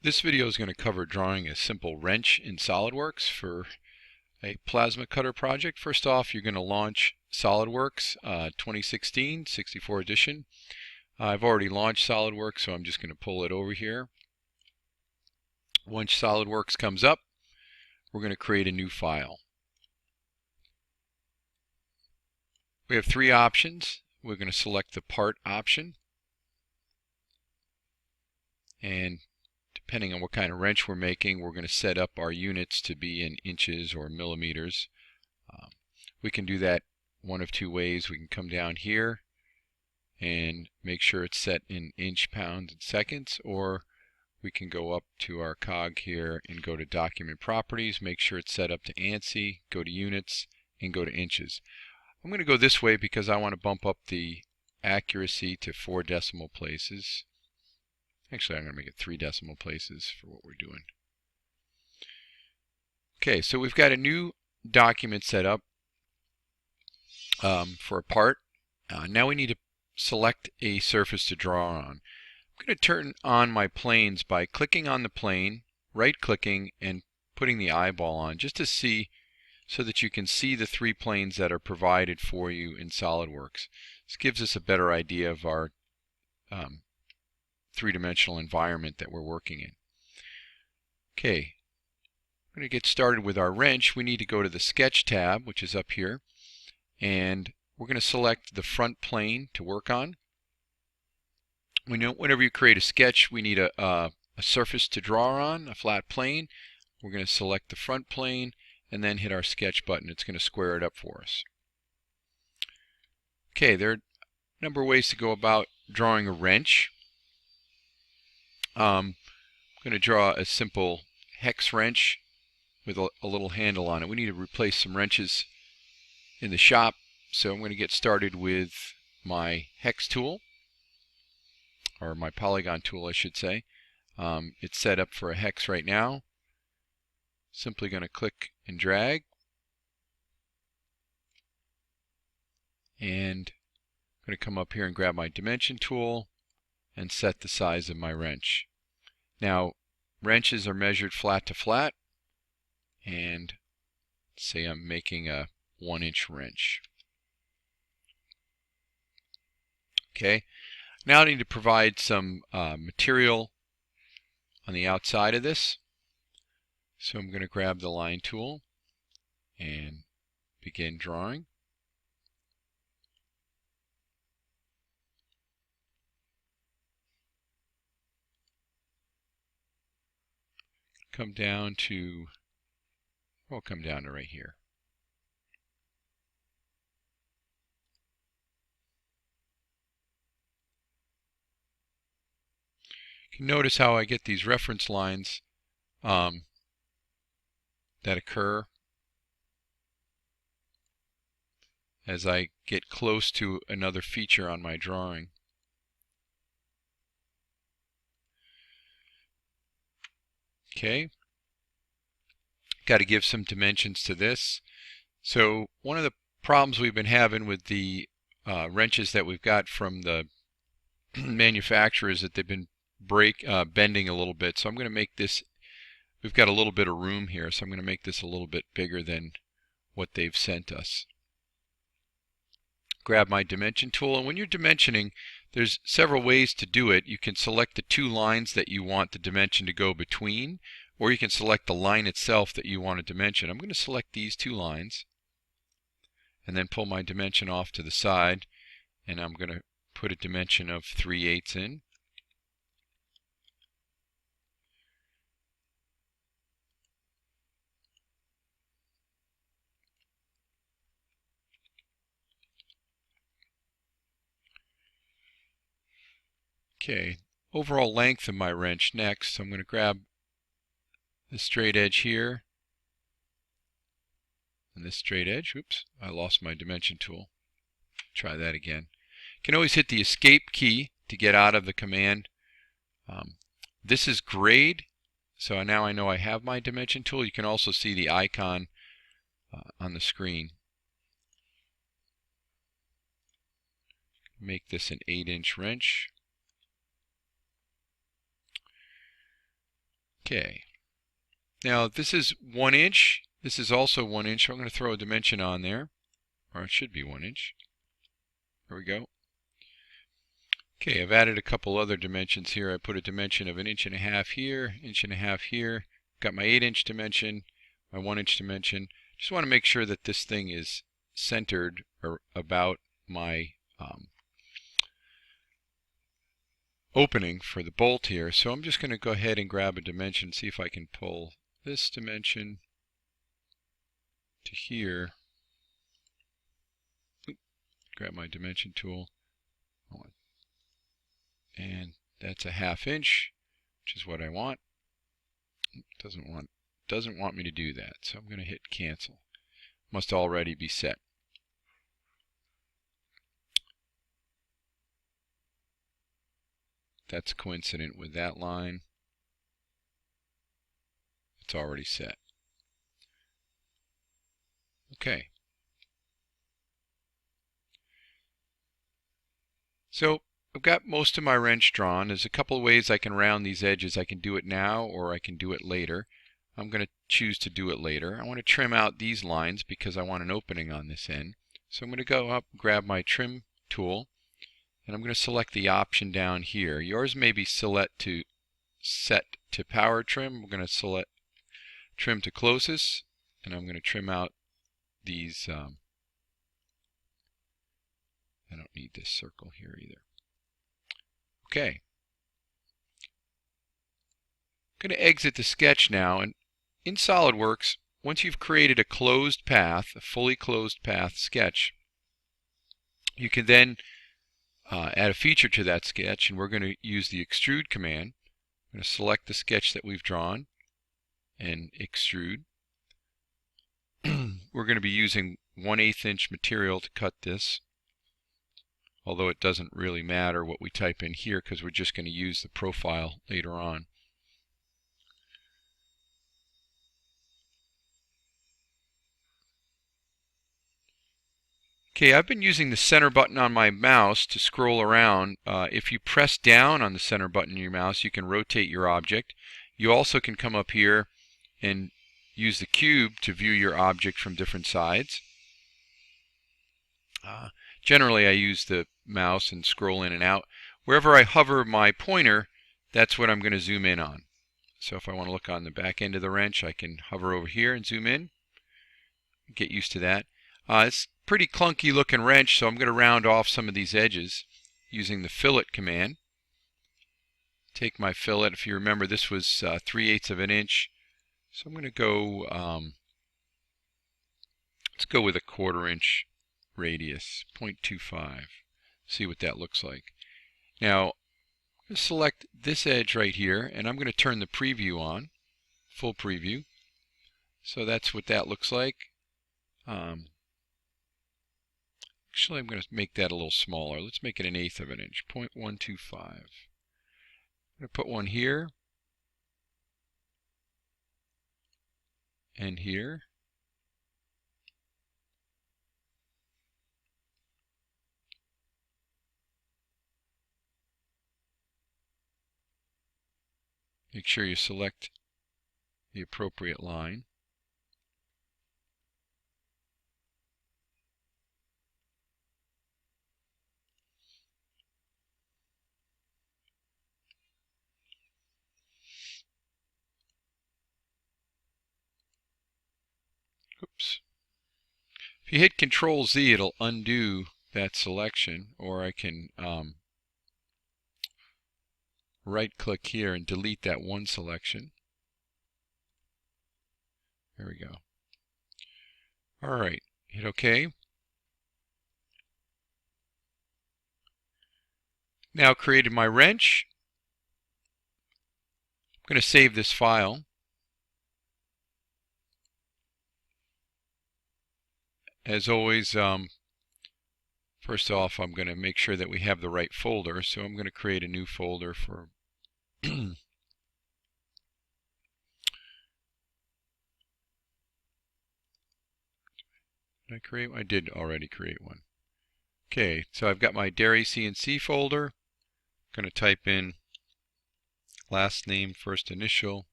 This video is going to cover drawing a simple wrench in SolidWorks for a plasma cutter project. First off, you're going to launch SolidWorks 2016 64 edition. I've already launched SolidWorks, so I'm just going to pull it over here. Once SolidWorks comes up, we're going to create a new file. We have three options. We're going to select the part option, and depending on what kind of wrench we're making, we're going to set up our units to be in inches or millimeters. We can do that one of two ways. We can come down here and make sure it's set in inch, pounds, and seconds, or we can go up to our cog here and go to Document Properties, make sure it's set up to ANSI, go to Units, and go to Inches. I'm going to go this way because I want to bump up the accuracy to 4 decimal places. Actually, I'm going to make it 3 decimal places for what we're doing. Okay, so we've got a new document set up for a part. Now we need to select a surface to draw on. I'm going to turn on my planes by clicking on the plane, right-clicking, and putting the eyeball on just to see, so that you can see the 3 planes that are provided for you in SolidWorks. This gives us a better idea of our three-dimensional environment that we're working in. Okay, we're going to get started with our wrench. We need to go to the Sketch tab, which is up here, and we're going to select the front plane to work on. We know whenever you create a sketch, we need a surface to draw on, a flat plane. We're going to select the front plane and then hit our sketch button. It's going to square it up for us. Okay, there are a number of ways to go about drawing a wrench. I'm going to draw a simple hex wrench with a little handle on it. We need to replace some wrenches in the shop, so I'm going to get started with my hex tool, or my polygon tool I should say. It's set up for a hex right now. Simply going to click and drag, and I'm going to come up here and grab my dimension tool and set the size of my wrench. Now, wrenches are measured flat to flat, and say I'm making a 1-inch wrench. Okay, now I need to provide some material on the outside of this. So I'm going to grab the line tool and begin drawing. Come down to, we'll come down to right here. You can notice how I get these reference lines that occur as I get close to another feature on my drawing. Okay, got to give some dimensions to this. So one of the problems we've been having with the wrenches that we've got from the manufacturer is that they've been bending a little bit. So I'm going to make this, we've got a little bit of room here, so I'm going to make this a little bit bigger than what they've sent us. Grab my dimension tool, and when you're dimensioning, there's several ways to do it. You can select the 2 lines that you want the dimension to go between, or you can select the line itself that you want to dimension. I'm going to select these 2 lines and then pull my dimension off to the side, and I'm going to put a dimension of 3/8 in. Okay, overall length of my wrench next. So I'm going to grab the straight edge here and this straight edge. Oops, I lost my dimension tool. Try that again. You can always hit the escape key to get out of the command. This is grade, so now I know I have my dimension tool. You can also see the icon on the screen. Make this an 8-inch wrench. Okay. Now this is 1 inch. This is also 1 inch. So I'm going to throw a dimension on there, or it should be 1 inch. There we go. Okay, I've added a couple other dimensions here. I put a dimension of 1.5 inches here, 1.5 inches here. Got my 8-inch dimension, my 1-inch dimension. Just want to make sure that this thing is centered or about my opening for the bolt here. So I'm just going to go ahead and grab a dimension, see if I can pull this dimension to here. Grab my dimension tool, and that's a 1/2 inch, which is what I want. Doesn't want me to do that, so I'm going to hit cancel. Must already be set. That's coincident with that line. It's already set. Okay. So I've got most of my wrench drawn. There's a couple of ways I can round these edges. I can do it now or I can do it later. I'm going to choose to do it later. I want to trim out these lines because I want an opening on this end. So I'm going to go up, grab my trim tool, and I'm going to select the option down here. Yours may be set to power trim. I'm going to select trim to closest, and I'm going to trim out these. I don't need this circle here either. Okay. I'm going to exit the sketch now, and in SolidWorks, once you've created a closed path, a fully closed path sketch, you can then add a feature to that sketch, and we're going to use the extrude command. I'm going to select the sketch that we've drawn and extrude. We're going to be using 1/8 inch material to cut this, although it doesn't really matter what we type in here because we're just going to use the profile later on. Okay, I've been using the center button on my mouse to scroll around. If you press down on the center button on your mouse, you can rotate your object. You also can come up here and use the cube to view your object from different sides. Generally, I use the mouse and scroll in and out. Wherever I hover my pointer, that's what I'm going to zoom in on. So if I want to look on the back end of the wrench, I can hover over here and zoom in. Get used to that. It's pretty clunky looking wrench, so I'm going to round off some of these edges using the fillet command. Take my fillet. If you remember, this was 3/8 of an inch. So I'm going to go, let's go with a 1/4 inch radius, 0.25. See what that looks like. Now, I'm going to select this edge right here, and I'm going to turn the preview on, full preview. So that's what that looks like. Actually, I'm going to make that a little smaller. Let's make it 1/8 of an inch, 0.125. I'm going to put one here and here. Make sure you select the appropriate line. Oops. If you hit Control Z, it'll undo that selection, or I can right click here and delete that one selection. There we go. Alright, hit OK. Now created my wrench. I'm going to save this file. As always, first off, I'm going to make sure that we have the right folder, so I'm going to create a new folder for Did I create one? I did already create one. Okay, so I've got my Dairy CNC folder. I'm going to type in last name, first initial,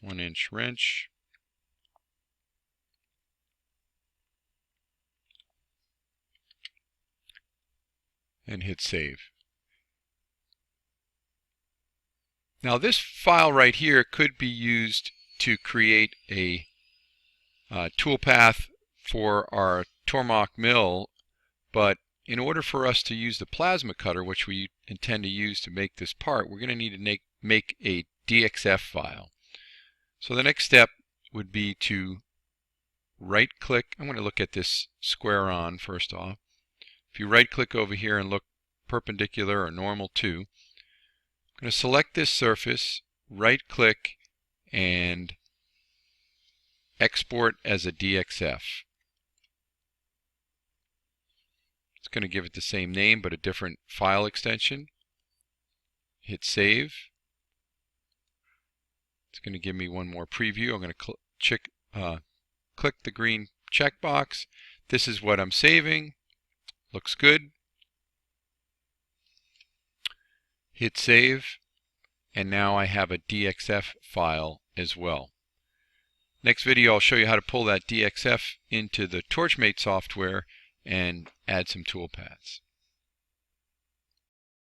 1-inch wrench. And hit save. Now this file right here could be used to create a toolpath for our Tormach mill, but in order for us to use the plasma cutter, which we intend to use to make this part, we're going to need to make a Dxf file. So the next step would be to right click. I'm going to look at this square on first off. If you right click over here and look perpendicular or normal to, I'm going to select this surface, right click, and export as a Dxf. It's going to give it the same name but a different file extension. Hit save. It's going to give me one more preview. I'm going to click the green checkbox. This is what I'm saving. Looks good. Hit save. And now I have a Dxf file as well. Next video I'll show you how to pull that Dxf into the Torchmate software and add some toolpaths.